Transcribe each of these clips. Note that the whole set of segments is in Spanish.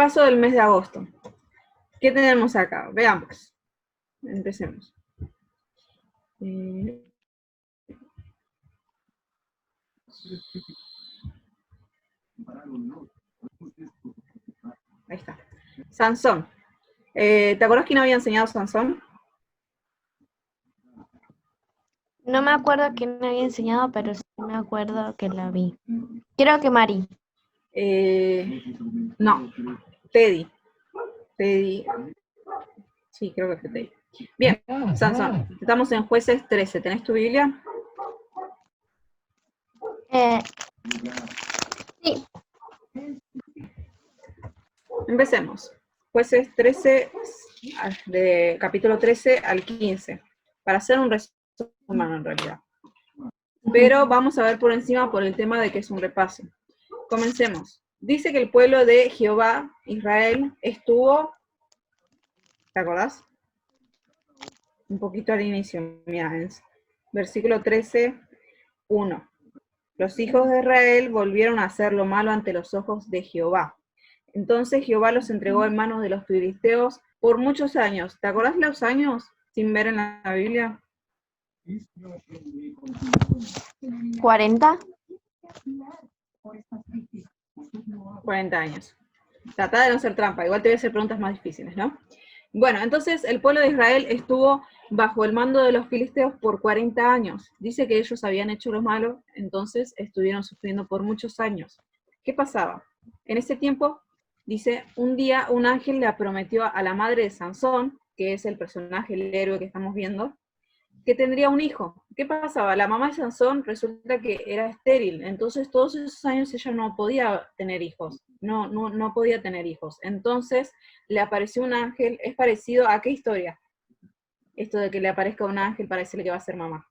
repaso del mes de agosto. ¿Qué tenemos acá? Veamos. Empecemos. Ahí está. Sansón. ¿Te acuerdas quién había enseñado Sansón? No me acuerdo quién me había enseñado, pero sí me acuerdo que la vi. Creo que Mari. No, Teddy. Teddy. Sí, creo que fue Teddy. Bien, Sansón. Estamos en Jueces 13. ¿Tenés tu Biblia? Sí. Empecemos. Jueces 13, de capítulo 13 al 15. Para hacer un resumen en realidad. Pero vamos a ver por encima por el tema de que es un repaso. Comencemos. Dice que el pueblo de Jehová, Israel, estuvo, ¿te acordás? Un poquito al inicio, mira, en versículo 13, 1. Los hijos de Israel volvieron a hacer lo malo ante los ojos de Jehová. Entonces Jehová los entregó en manos de los filisteos por muchos años. ¿Te acordás los años sin ver en la Biblia? 40. 40 años. Trata de no hacer trampa, igual te voy a hacer preguntas más difíciles, ¿no? Bueno, entonces el pueblo de Israel estuvo bajo el mando de los filisteos por 40 años. Dice que ellos habían hecho lo malo, entonces estuvieron sufriendo por muchos años. ¿Qué pasaba? En ese tiempo, dice, un día un ángel le prometió a la madre de Sansón, que es el personaje, el héroe que estamos viendo, que tendría un hijo. ¿Qué pasaba? La mamá de Sansón resulta que era estéril, entonces todos esos años ella no podía tener hijos, no podía tener hijos. Entonces le apareció un ángel. ¿Es parecido a qué historia? Esto de que le aparezca un ángel para decirle que va a ser mamá.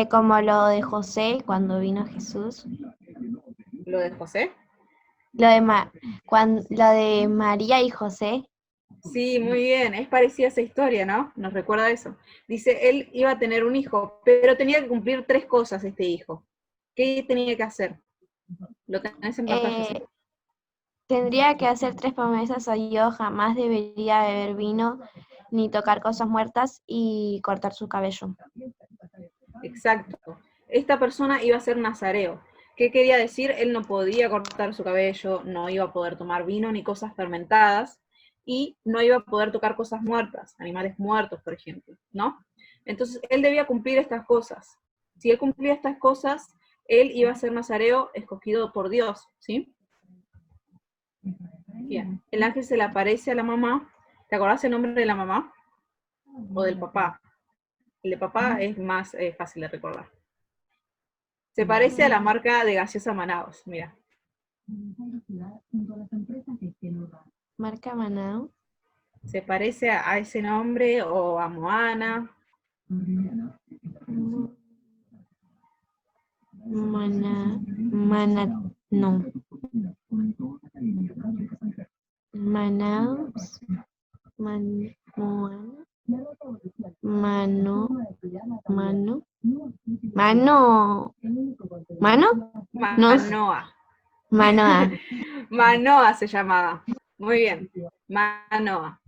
Como lo de José cuando vino Jesús. ¿Lo de José? Lo de María y José. Sí, muy bien, es parecida a esa historia, ¿no? Nos recuerda eso. Dice, él iba a tener un hijo, pero tenía que cumplir 3 cosas este hijo. ¿Qué tenía que hacer? Lo tenés en pantalla, ¿sí? Tendría que hacer 3 promesas a Dios: jamás debería beber vino, ni tocar cosas muertas, y cortar su cabello. Exacto. Esta persona iba a ser nazareo. ¿Qué quería decir? Él no podía cortar su cabello, no iba a poder tomar vino ni cosas fermentadas, y no iba a poder tocar cosas muertas, animales muertos, por ejemplo, ¿no? Entonces, él debía cumplir estas cosas. Si él cumplía estas cosas, él iba a ser nazareo escogido por Dios, ¿sí? Bien. El ángel se le aparece a la mamá. ¿Te acordás el nombre de la mamá? ¿O del papá? El de papá es más fácil de recordar. Se parece a la marca de gaseosa Manaos, mira. Marca Manaos. Se parece a ese nombre o a Moana. No. Manaus. Moana. Mano. No. Manoa. Manoa. Manoa se llamaba. Muy bien. Manoa.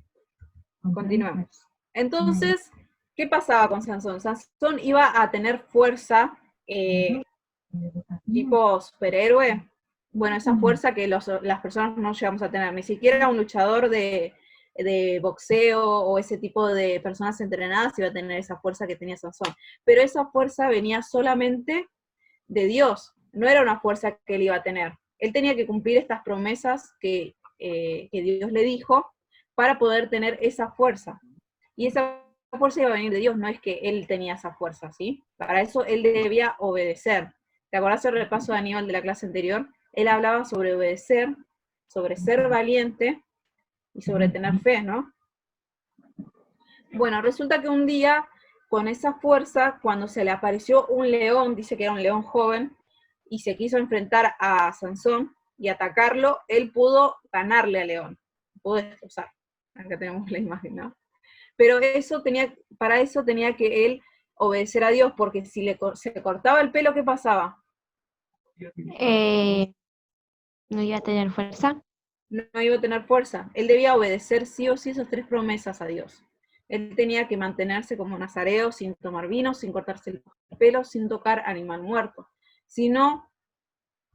Continuemos. Entonces, ¿qué pasaba con Sansón? Sansón iba a tener fuerza tipo superhéroe. Bueno, esa fuerza que las personas no llegamos a tener. Ni siquiera un luchador de boxeo o ese tipo de personas entrenadas iba a tener esa fuerza que tenía Sansón. Pero esa fuerza venía solamente de Dios. No era una fuerza que él iba a tener. Él tenía que cumplir estas promesas que Dios le dijo para poder tener esa fuerza. Y esa fuerza iba a venir de Dios, no es que él tenía esa fuerza, ¿sí? Para eso él debía obedecer. ¿Te acordás del repaso de Aníbal de la clase anterior? Él hablaba sobre obedecer, sobre ser valiente y sobre tener fe, ¿no? Bueno, resulta que un día, con esa fuerza, cuando se le apareció un león, dice que era un león joven, y se quiso enfrentar a Sansón y atacarlo, él pudo ganarle al león, pudo destrozar. Acá tenemos la imagen, ¿no? Pero para eso tenía que él obedecer a Dios, porque si se cortaba el pelo, ¿qué pasaba? No iba a tener fuerza. no iba a tener fuerza. Él debía obedecer sí o sí esas 3 promesas a Dios. Él tenía que mantenerse como nazareo, sin tomar vino, sin cortarse el pelo, sin tocar animal muerto. Si no,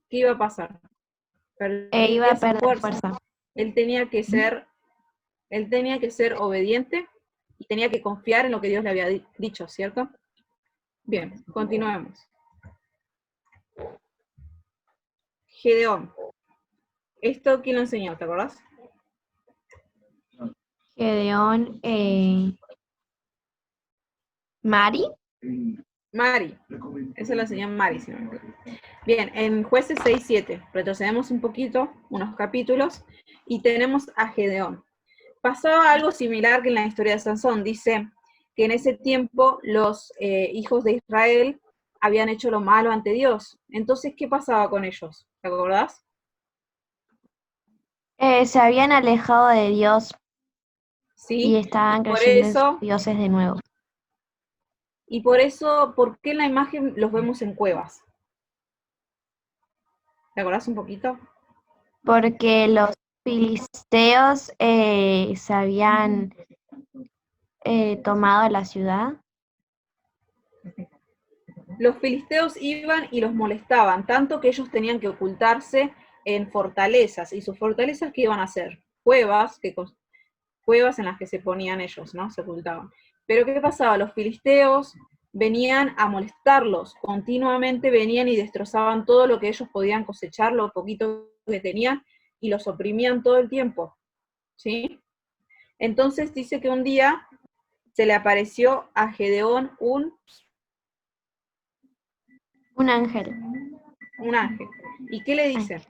¿qué iba a pasar? Iba Perdía a su perder fuerza. fuerza. Él tenía que ser obediente y tenía que confiar en lo que Dios le había dicho, ¿cierto? Bien, continuemos. Gedeón. ¿Esto quién lo enseñó? ¿Te acordás? Gedeón, Mari. Mari. Esa la enseñó Mari, si no me equivoco. Bien, en Jueces 6-7, retrocedemos un poquito, unos capítulos, y tenemos a Gedeón. Pasaba algo similar que en la historia de Sansón. Dice que en ese tiempo los hijos de Israel habían hecho lo malo ante Dios. Entonces, ¿qué pasaba con ellos? ¿Te acordás? Se habían alejado de Dios y Sí, estaban creyendo en sus dioses de nuevo. y por eso, ¿por qué en la imagen los vemos en cuevas? ¿Te acordás un poquito? Porque los filisteos se habían tomado la ciudad. Los filisteos iban y los molestaban, tanto que ellos tenían que ocultarse en fortalezas. ¿Y sus fortalezas qué iban a hacer? Cuevas, cuevas en las que se ponían ellos, ¿no? Se ocultaban. Pero ¿qué pasaba? Los filisteos venían a molestarlos, continuamente venían y destrozaban todo lo que ellos podían cosechar, lo poquito que tenían, y los oprimían todo el tiempo, ¿sí? Entonces dice que un día se le apareció a Gedeón un ángel. un ángel. ¿Y qué le dice?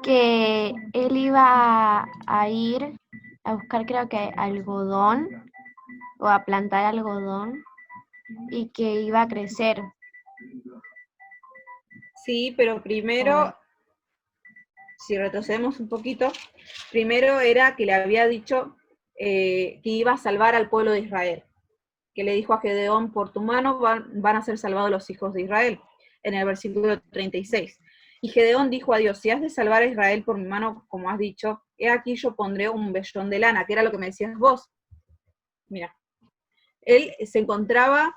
Que él iba a ir a buscar, creo que algodón, o a plantar algodón, y que iba a crecer. Sí, pero primero, si retrocedemos un poquito, primero era que le había dicho que iba a salvar al pueblo de Israel, que le dijo a Gedeón, por tu mano van a ser salvados los hijos de Israel, en el versículo 36. Y Gedeón dijo a Dios, si has de salvar a Israel por mi mano, como has dicho, he aquí yo pondré un vellón de lana, que era lo que me decías vos. Mira, él se encontraba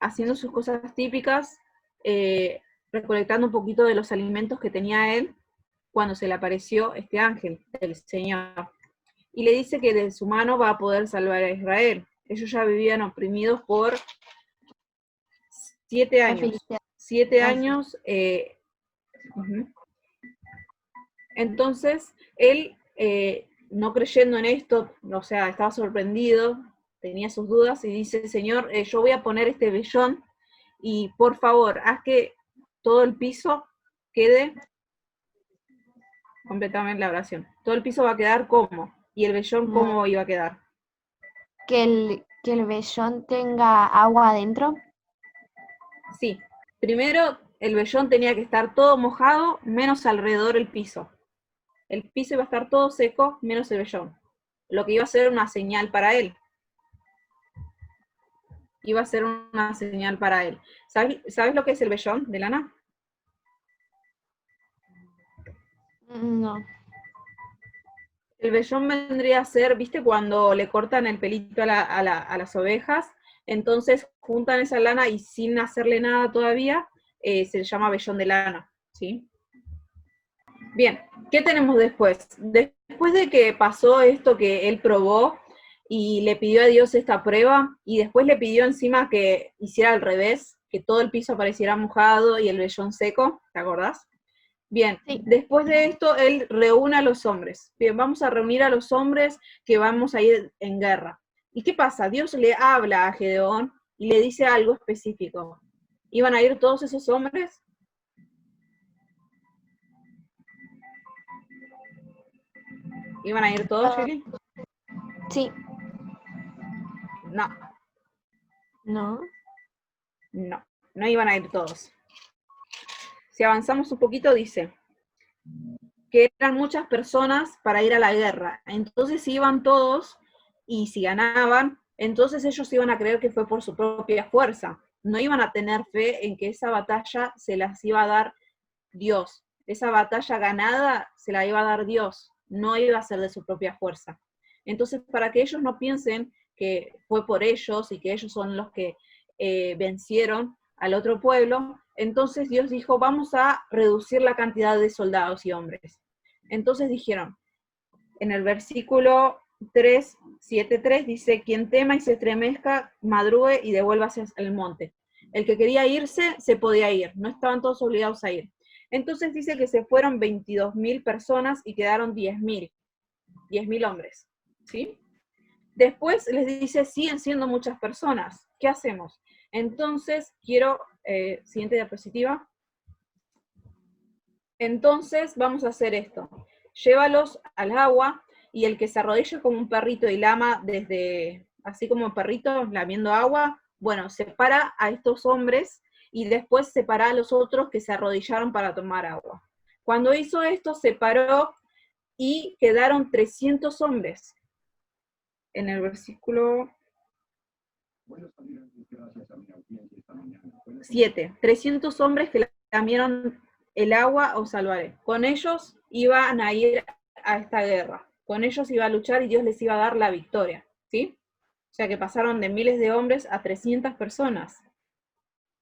haciendo sus cosas típicas, recolectando un poquito de los alimentos que tenía él, cuando se le apareció este ángel del Señor. Y le dice que de su mano va a poder salvar a Israel. Ellos ya vivían oprimidos por 7 años. 7 años. Entonces, él, no creyendo en esto, o sea, estaba sorprendido, tenía sus dudas y dice, Señor, yo voy a poner este vellón y por favor, haz que todo el piso quede completamente la oración. Todo el piso va a quedar como, y el vellón cómo iba a quedar. Que el vellón tenga agua adentro. Sí, primero el vellón tenía que estar todo mojado, menos alrededor el piso. El piso iba a estar todo seco, menos el vellón. Lo que iba a ser una señal para él. Iba a ser una señal para él. ¿Sabes lo que es el vellón de lana? No. El vellón vendría a ser, ¿viste? Cuando le cortan el pelito a las ovejas, entonces juntan esa lana y sin hacerle nada todavía, se le llama vellón de lana, ¿sí? Bien, ¿qué tenemos después? Después de que pasó esto que él probó y le pidió a Dios esta prueba, y después le pidió encima que hiciera al revés, que todo el piso pareciera mojado y el vellón seco, ¿te acordás? Bien, sí. Después de esto, él reúne a los hombres. Bien, vamos a reunir a los hombres que vamos a ir en guerra. ¿Y qué pasa? Dios le habla a Gedeón y le dice algo específico. ¿Iban a ir todos esos hombres? ¿Iban a ir todos, Shelly? Sí. No. No. No, no iban a ir todos. Si avanzamos un poquito, dice que eran muchas personas para ir a la guerra. Entonces, si iban todos y si ganaban, entonces ellos iban a creer que fue por su propia fuerza. No iban a tener fe en que esa batalla se las iba a dar Dios. esa batalla ganada se la iba a dar Dios, no iba a ser de su propia fuerza. Entonces, para que ellos no piensen que fue por ellos y que ellos son los que vencieron al otro pueblo, entonces Dios dijo, vamos a reducir la cantidad de soldados y hombres. Entonces dijeron, en el versículo 3, 7:3 dice, quien tema y se estremezca, madrugue y devuélvase al monte. El que quería irse, se podía ir, no estaban todos obligados a ir. Entonces dice que se fueron 22.000 personas y quedaron 10.000 hombres, ¿sí? Después les dice, siguen siendo muchas personas, ¿qué hacemos? Entonces, siguiente diapositiva. Entonces, vamos a hacer esto. Llévalos al agua, y el que se arrodille como un perrito y lama así como perrito lamiendo agua, bueno, separa a estos hombres, y después separa a los otros que se arrodillaron para tomar agua. Cuando hizo esto, separó, y quedaron 300 hombres. En el versículo 7, 300 hombres que lamieron el agua os salvaré. Con ellos iban a ir a esta guerra, con ellos iba a luchar y Dios les iba a dar la victoria, ¿sí? O sea que pasaron de miles de hombres a 300 personas.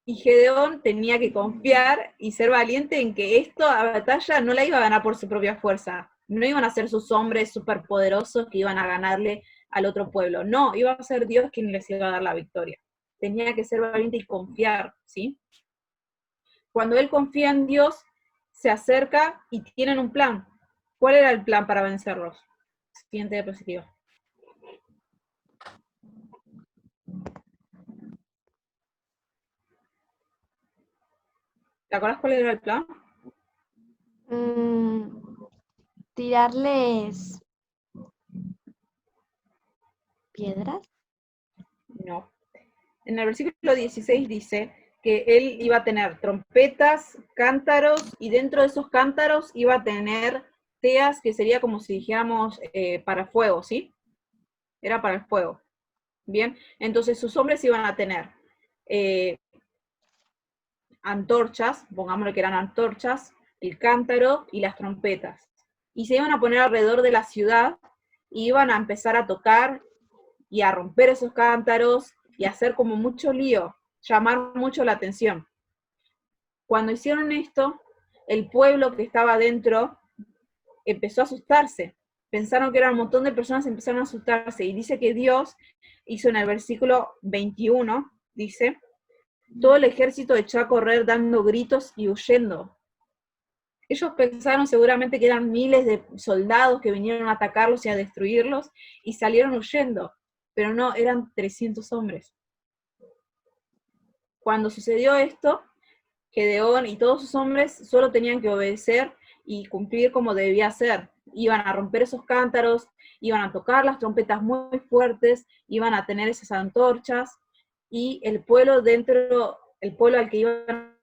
Y Gedeón tenía que confiar y ser valiente en que esta batalla no la iba a ganar por su propia fuerza. No iban a ser sus hombres superpoderosos que iban a ganarle al otro pueblo. No, iba a ser Dios quien les iba a dar la victoria. Tenía que ser valiente y confiar, ¿sí? Cuando él confía en Dios, se acerca y tienen un plan. ¿Cuál era el plan para vencerlos? Siguiente diapositiva. ¿Te acuerdas cuál era el plan? Tirarles piedras. No. En el versículo 16 dice que él iba a tener trompetas, cántaros, y dentro de esos cántaros iba a tener teas, que sería como si dijéramos para fuego, ¿sí? Era para el fuego. Bien, entonces sus hombres iban a tener antorchas, pongámosle que eran antorchas, el cántaro y las trompetas. Y se iban a poner alrededor de la ciudad, y iban a empezar a tocar y a romper esos cántaros y a hacer como mucho lío, llamar mucho la atención. Cuando hicieron esto, el pueblo que estaba adentro empezó a asustarse. Pensaron que eran un montón de personas, empezaron a asustarse. Y dice que Dios hizo en el versículo 21, dice, todo el ejército echó a correr dando gritos y huyendo. Ellos pensaron seguramente que eran miles de soldados que vinieron a atacarlos y a destruirlos, y salieron huyendo, pero no, eran 300 hombres. Cuando sucedió esto, Gedeón y todos sus hombres solo tenían que obedecer y cumplir como debía ser. Iban a romper esos cántaros, iban a tocar las trompetas muy fuertes, iban a tener esas antorchas, y el pueblo al que iban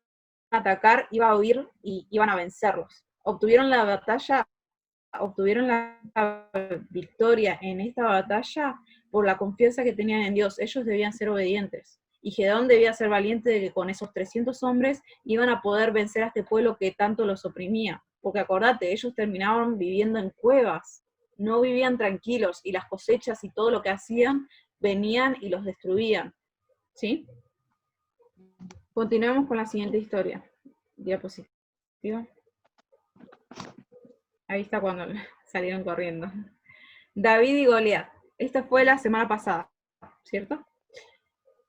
a atacar iba a huir y iban a vencerlos. Obtuvieron la victoria en esta batalla por la confianza que tenían en Dios. Ellos debían ser obedientes. Y Gedeón debía ser valiente de que con esos 300 hombres iban a poder vencer a este pueblo que tanto los oprimía. Porque acordate, ellos terminaban viviendo en cuevas, no vivían tranquilos, y las cosechas y todo lo que hacían venían y los destruían. ¿Sí? Continuemos con la siguiente historia. Diapositiva. Ahí está cuando salieron corriendo. David y Goliat. Esta fue la semana pasada, ¿cierto?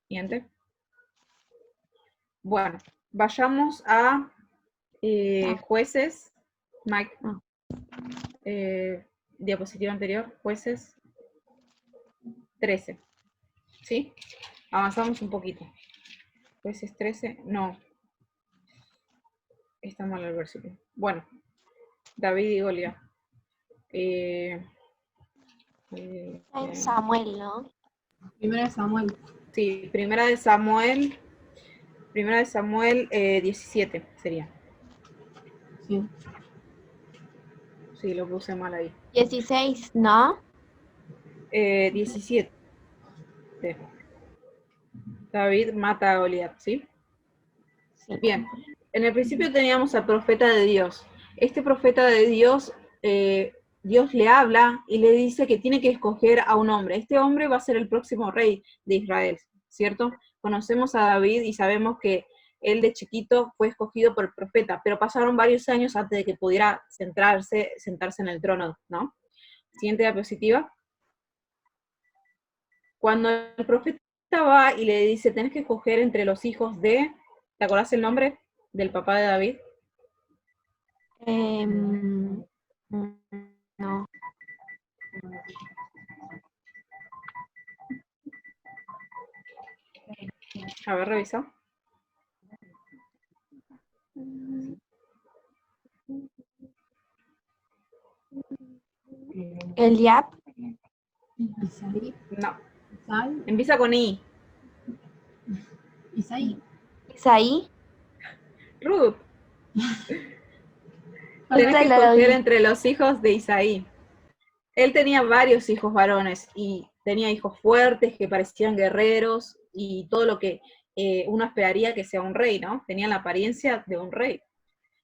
Siguiente. Bueno, vayamos a jueces. Mike. Diapositiva anterior. Jueces 13. ¿Sí? Avanzamos un poquito. Jueces 13. No. Está mal el versículo. Bueno. David y Goliat. Samuel, ¿no? Primera de Samuel. Sí, Primera de Samuel 17 sería. Sí. Sí, lo puse mal ahí. 16, ¿no? 17. David mata a Goliat, ¿sí? Sí. Bien. En el principio teníamos al profeta de Dios. este profeta de Dios, Dios le habla y le dice que tiene que escoger a un hombre. Este hombre va a ser el próximo rey de Israel, ¿cierto? Conocemos a David y sabemos que él de chiquito fue escogido por el profeta, pero pasaron varios años antes de que pudiera sentarse en el trono, ¿no? Siguiente diapositiva. Cuando el profeta va y le dice, tenés que escoger entre los hijos de, ¿te acordás el nombre del papá de David? No. A ver, revisa. Eliab. Isaí. No, Isai. empieza con I. Isaí. Isaí. Ruth. Tenés que escoger entre los hijos de Isaí. Él tenía varios hijos varones y tenía hijos fuertes que parecían guerreros y todo lo que uno esperaría que sea un rey, ¿no? Tenían la apariencia de un rey.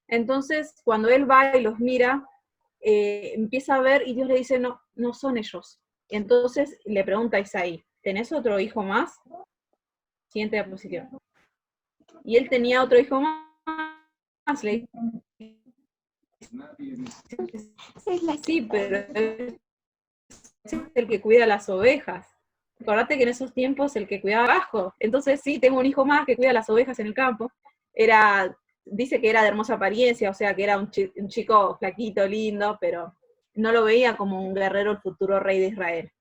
Entonces, cuando él va y los mira, empieza a ver y Dios le dice, no, no son ellos. Entonces le pregunta a Isaí, ¿tenés otro hijo más? Siguiente diapositiva. Y él tenía otro hijo más, le sí, pero es el que cuida las ovejas. Acordate que en esos tiempos el que cuidaba abajo. Entonces sí, tengo un hijo más que cuida las ovejas en el campo. Dice que era de hermosa apariencia, o sea que era un chico flaquito, lindo, pero no lo veía como un guerrero, el futuro rey de Israel.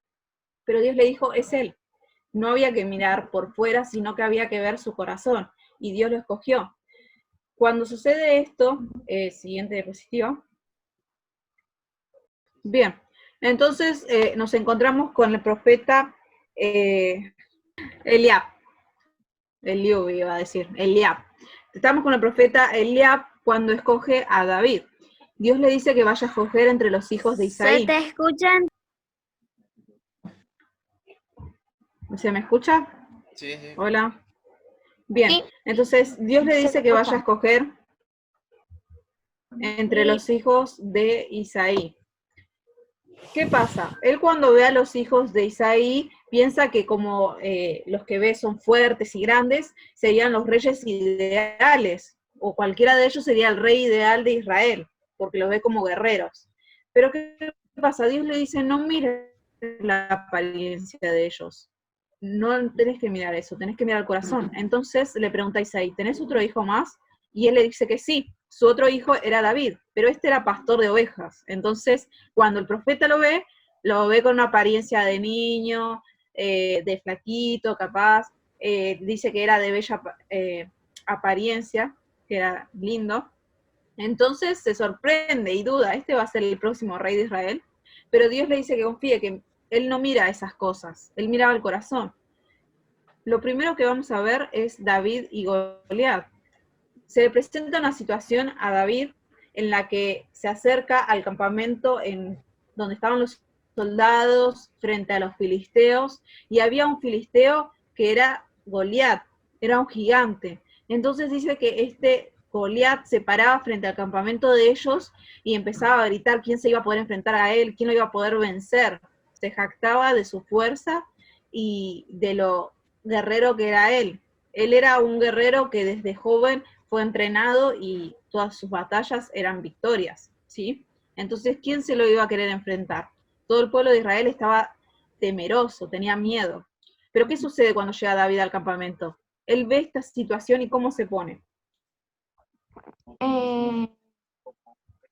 Pero Dios le dijo, es él. No había que mirar por fuera, sino que había que ver su corazón. Y Dios lo escogió. Cuando sucede esto, siguiente diapositiva. Bien, entonces nos encontramos con el profeta Eliab. Eliab iba a decir, Eliab. Estamos con el profeta Eliab cuando escoge a David. Dios le dice que vaya a escoger entre los hijos de Isaí. ¿Se te escuchan? ¿Se me escucha? Sí, sí. Hola. Bien, Sí. entonces Dios le dice que vaya a escoger entre los hijos de Isaí. ¿Qué pasa? Él cuando ve a los hijos de Isaí, piensa que como los que ve son fuertes y grandes, serían los reyes ideales, o cualquiera de ellos sería el rey ideal de Israel, porque los ve como guerreros. Pero ¿qué pasa? Dios le dice, no mires la apariencia de ellos, no tenés que mirar eso, tenés que mirar el corazón. Entonces le pregunta a Isaí, ¿tenés otro hijo más? Y él le dice que sí, su otro hijo era David, pero este era pastor de ovejas. Entonces, cuando el profeta lo ve con una apariencia de niño, de flaquito, capaz, dice que era de bella apariencia, que era lindo. Entonces se sorprende y duda, este va a ser el próximo rey de Israel, pero Dios le dice que confíe, que él no mira esas cosas, él miraba el corazón. Lo primero que vamos a ver es David y Goliat. Se le presenta una situación a David en la que se acerca al campamento donde estaban los soldados frente a los filisteos, y había un filisteo que era Goliat, era un gigante. Entonces dice que este Goliat se paraba frente al campamento de ellos y empezaba a gritar quién se iba a poder enfrentar a él, quién lo iba a poder vencer. Se jactaba de su fuerza y de lo guerrero que era él. Él era un guerrero que desde joven fue entrenado y todas sus batallas eran victorias, ¿sí? Entonces, ¿quién se lo iba a querer enfrentar? Todo el pueblo de Israel estaba temeroso, tenía miedo. Pero ¿qué sucede cuando llega David al campamento? Él ve esta situación y ¿cómo se pone?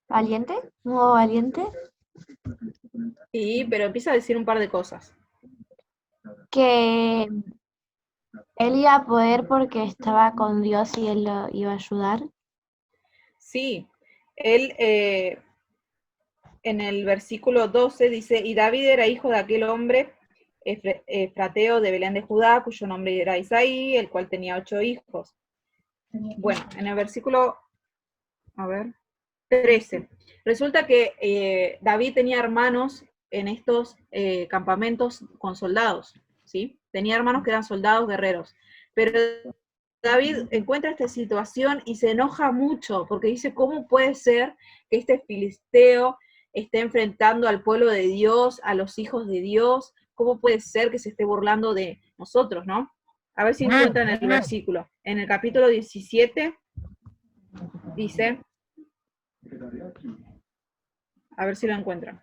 ¿Valiente? ¿Modo valiente? Sí, pero empieza a decir un par de cosas. Que él iba a poder porque estaba con Dios y él lo iba a ayudar. Sí, él en el versículo 12 dice, y David era hijo de aquel hombre efrateo de Belén de Judá, cuyo nombre era Isaí, el cual tenía 8 hijos. Bueno, en el versículo, a ver, 13, resulta que David tenía hermanos en estos campamentos con soldados, ¿sí? Tenía hermanos que eran soldados guerreros, pero David encuentra esta situación y se enoja mucho, porque dice, ¿cómo puede ser que este filisteo esté enfrentando al pueblo de Dios, a los hijos de Dios? ¿Cómo puede ser que se esté burlando de nosotros, no? A ver si encuentran el versículo. En el capítulo 17 dice, a ver si lo encuentran.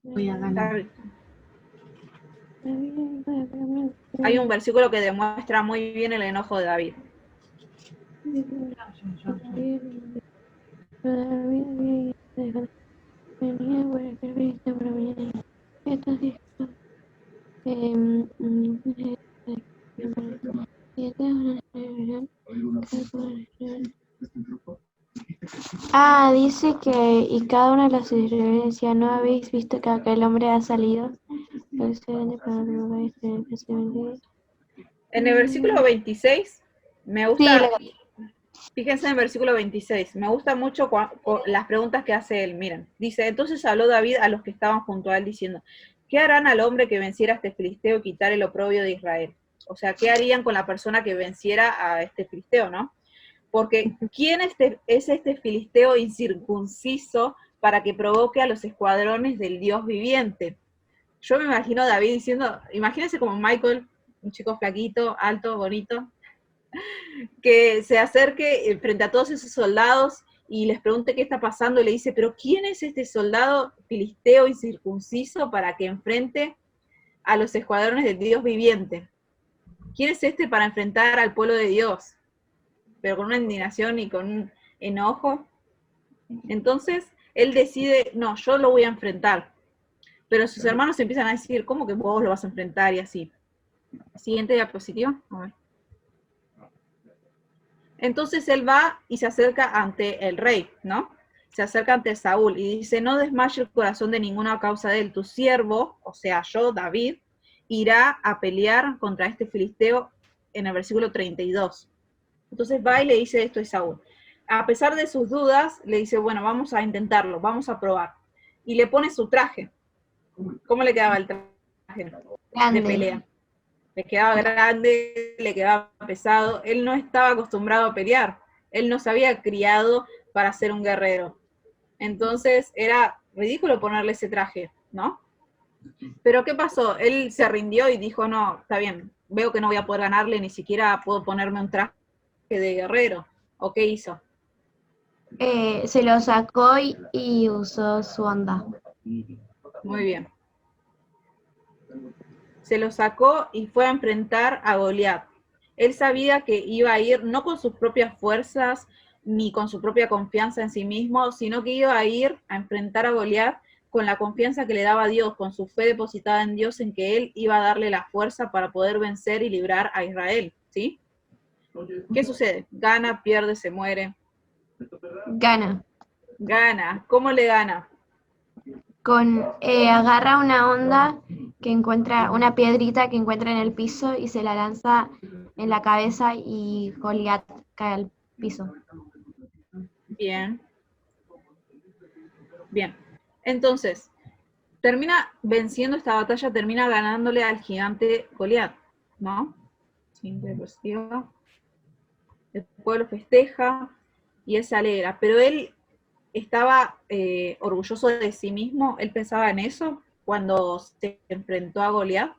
Voy a ganar. Hay un versículo que demuestra muy bien el enojo de David. Ah, dice que, y cada una de las decía, ¿no habéis visto que aquel hombre ha salido? En el versículo 26, me Sí, gusta, fíjense en el versículo 26, me gusta mucho las preguntas que hace él. Miren, dice, entonces habló David a los que estaban junto a él diciendo, ¿qué harán al hombre que venciera a este filisteo y quitar el oprobio de Israel? O sea, ¿qué harían con la persona que venciera a este filisteo, no? Porque ¿quién es este filisteo incircunciso para que provoque a los escuadrones del Dios viviente? Yo me imagino a David diciendo, imagínense como Michael, un chico flaquito, alto, bonito, que se acerque frente a todos esos soldados y les pregunte qué está pasando y le dice, pero ¿quién es este soldado filisteo incircunciso para que enfrente a los escuadrones del Dios viviente? ¿Quién es este para enfrentar al pueblo de Dios? Pero con una indignación y con un enojo. Entonces, él decide, no, yo lo voy a enfrentar. Pero sus hermanos empiezan a decir, ¿cómo que vos lo vas a enfrentar? Y así. Siguiente diapositiva. A ver. Entonces él va y se acerca ante el rey, ¿no? Se acerca ante Saúl y dice, no desmaye el corazón de ninguna causa de él. Tu siervo, o sea, yo, David, irá a pelear contra este filisteo en el versículo 32. Entonces va y le dice esto a Saúl. A pesar de sus dudas, le dice, bueno, vamos a intentarlo, vamos a probar. Y le pone su traje. ¿Cómo le quedaba el traje de pelea? Le quedaba grande, le quedaba pesado. Él no estaba acostumbrado a pelear. Él no se había criado para ser un guerrero. Entonces era ridículo ponerle ese traje, ¿no? Pero ¿qué pasó? Él se rindió y dijo, no, está bien, veo que no voy a poder ganarle, ni siquiera puedo ponerme un traje de guerrero. ¿O qué hizo? Se lo sacó y usó su onda. Muy bien. Se lo sacó y fue a enfrentar a Goliat. Él sabía que iba a ir no con sus propias fuerzas ni con su propia confianza en sí mismo, sino que iba a ir a enfrentar a Goliat con la confianza que le daba Dios, con su fe depositada en Dios, en que él iba a darle la fuerza para poder vencer y librar a Israel, ¿sí? ¿Qué sucede? Gana, pierde, se muere. Gana. Gana. ¿Cómo le gana? Agarra una onda que encuentra, una piedrita que encuentra en el piso y se la lanza en la cabeza y Goliat cae al piso. Bien. Bien. Entonces, termina venciendo esta batalla, termina ganándole al gigante Goliat, ¿no? Simple, positiva. El pueblo festeja y él se alegra, pero él estaba orgulloso de sí mismo, él pensaba en eso cuando se enfrentó a Goliat.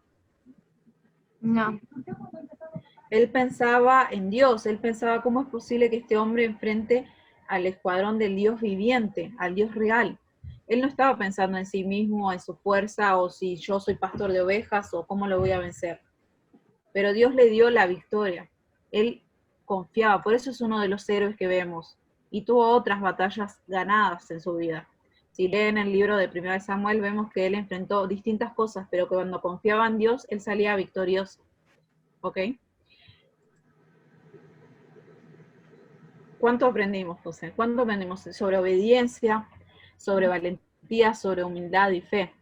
No. Él pensaba en Dios, él pensaba cómo es posible que este hombre enfrente al escuadrón del Dios viviente, al Dios real. Él no estaba pensando en sí mismo, en su fuerza, o si yo soy pastor de ovejas, o cómo lo voy a vencer. Pero Dios le dio la victoria. Él confiaba, por eso es uno de los héroes que vemos. Y tuvo otras batallas ganadas en su vida. Si leen el libro de 1 Samuel, vemos que él enfrentó distintas cosas, pero que cuando confiaba en Dios, él salía victorioso. ¿Ok? ¿Cuánto aprendimos, José? ¿Cuánto aprendimos sobre obediencia, sobre valentía, sobre humildad y fe?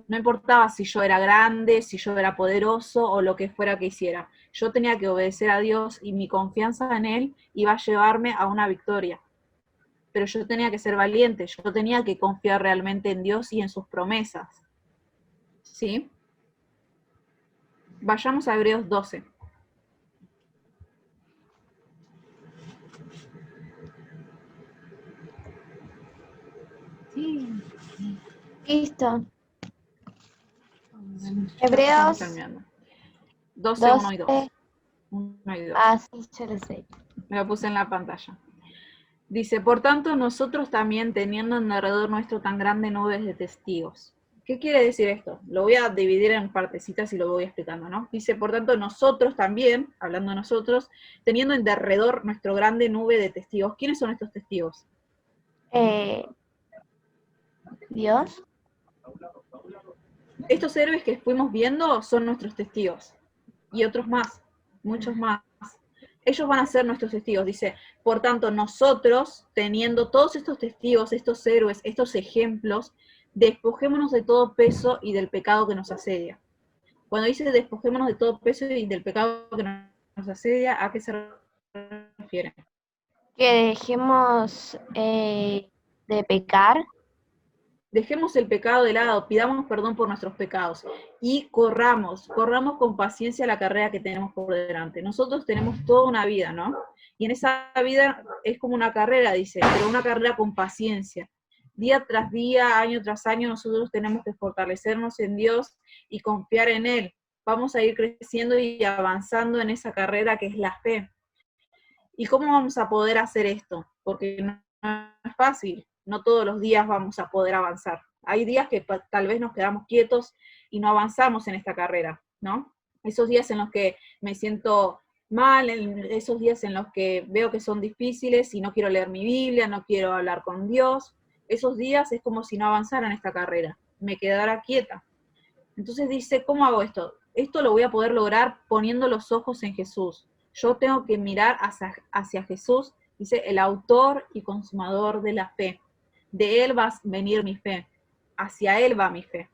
No importaba si yo era grande, si yo era poderoso o lo que fuera que hiciera. Yo tenía que obedecer a Dios y mi confianza en Él iba a llevarme a una victoria. Pero yo tenía que ser valiente, yo tenía que confiar realmente en Dios y en sus promesas. ¿Sí? Vayamos a Hebreos 12. Listo. Ya estamos Hebreos terminando. 12, 1 y 2. 12. 1 y 2. Ah, sí, yo lo sé. Me lo puse en la pantalla. Dice, por tanto, nosotros también, teniendo en alrededor nuestro tan grande nube de testigos. ¿Qué quiere decir esto? Lo voy a dividir en partecitas y lo voy explicando, ¿no? Dice, por tanto, nosotros también, hablando de nosotros, teniendo en derredor nuestro grande nube de testigos. ¿Quiénes son estos testigos? Dios. Estos héroes que fuimos viendo son nuestros testigos. Y otros más, muchos más. Ellos van a ser nuestros testigos. Dice, por tanto, nosotros, teniendo todos estos testigos, estos héroes, estos ejemplos, despojémonos de todo peso y del pecado que nos asedia. Cuando dice despojémonos de todo peso y del pecado que nos asedia, ¿a qué se refiere? Que dejemos de pecar. Dejemos el pecado de lado, pidamos perdón por nuestros pecados y corramos con paciencia la carrera que tenemos por delante. Nosotros tenemos toda una vida, ¿no? Y en esa vida es como una carrera, dice, pero una carrera con paciencia. Día tras día, año tras año, nosotros tenemos que fortalecernos en Dios y confiar en Él. Vamos a ir creciendo y avanzando en esa carrera que es la fe. ¿Y cómo vamos a poder hacer esto? Porque no es fácil, no todos los días vamos a poder avanzar. Hay días que tal vez nos quedamos quietos y no avanzamos en esta carrera, ¿no? Esos días en los que me siento mal, esos días en los que veo que son difíciles y no quiero leer mi Biblia, no quiero hablar con Dios, esos días es como si no avanzara en esta carrera, me quedara quieta. Entonces dice, ¿cómo hago esto? Esto lo voy a poder lograr poniendo los ojos en Jesús. Yo tengo que mirar hacia Jesús, dice, el autor y consumador de la fe. De Él va a venir mi fe, hacia Él va mi fe,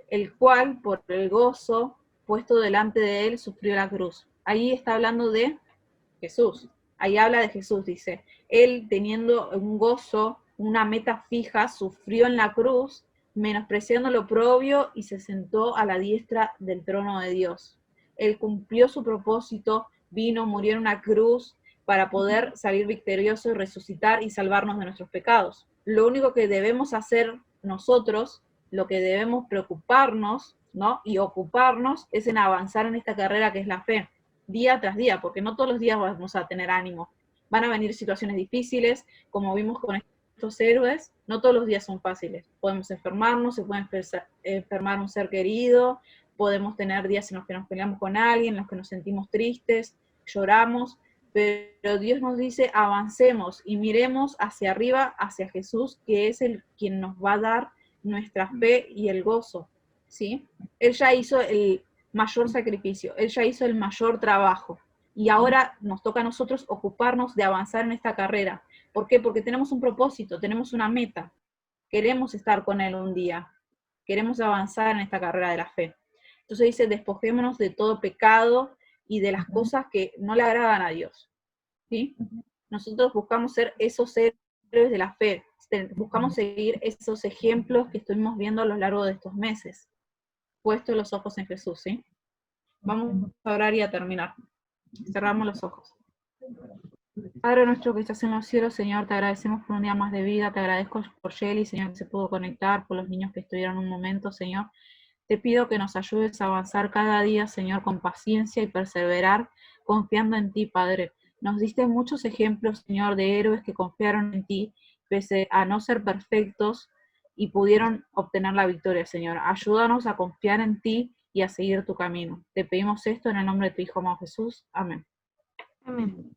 el cual por el gozo puesto delante de Él sufrió la cruz. Ahí está hablando de Jesús, ahí habla de Jesús, dice, Él teniendo un gozo, una meta fija, sufrió en la cruz, menospreciando lo oprobio y se sentó a la diestra del trono de Dios. Él cumplió su propósito, vino, murió en una cruz para poder salir victorioso y resucitar y salvarnos de nuestros pecados. Lo único que debemos hacer nosotros, lo que debemos preocuparnos, ¿no? Y ocuparnos es en avanzar en esta carrera que es la fe, día tras día, porque no todos los días vamos a tener ánimo. Van a venir situaciones difíciles, como vimos con estos héroes, no todos los días son fáciles. Podemos enfermarnos, se puede enfermar un ser querido, podemos tener días en los que nos peleamos con alguien, en los que nos sentimos tristes, lloramos, pero Dios nos dice avancemos y miremos hacia arriba, hacia Jesús, que es el quien nos va a dar nuestra fe y el gozo, ¿sí? Él ya hizo el mayor sacrificio, Él ya hizo el mayor trabajo, y ahora nos toca a nosotros ocuparnos de avanzar en esta carrera. ¿Por qué? Porque tenemos un propósito, tenemos una meta, queremos estar con Él un día, queremos avanzar en esta carrera de la fe. Entonces dice, despojémonos de todo pecado y de las cosas que no le agradan a Dios, ¿sí? Nosotros buscamos ser esos héroes de la fe, buscamos seguir esos ejemplos que estuvimos viendo a lo largo de estos meses, puestos los ojos en Jesús, ¿sí? Vamos a orar y a terminar. Cerramos los ojos. Padre nuestro que estás en los cielos, Señor, te agradecemos por un día más de vida, te agradezco por Shelly, Señor, que se pudo conectar, por los niños que estuvieron un momento, Señor. Te pido que nos ayudes a avanzar cada día, Señor, con paciencia y perseverar, confiando en ti, Padre. Nos diste muchos ejemplos, Señor, de héroes que confiaron en ti, pese a no ser perfectos, y pudieron obtener la victoria, Señor. Ayúdanos a confiar en ti y a seguir tu camino. Te pedimos esto en el nombre de tu Hijo amado Jesús. Amén. Amén.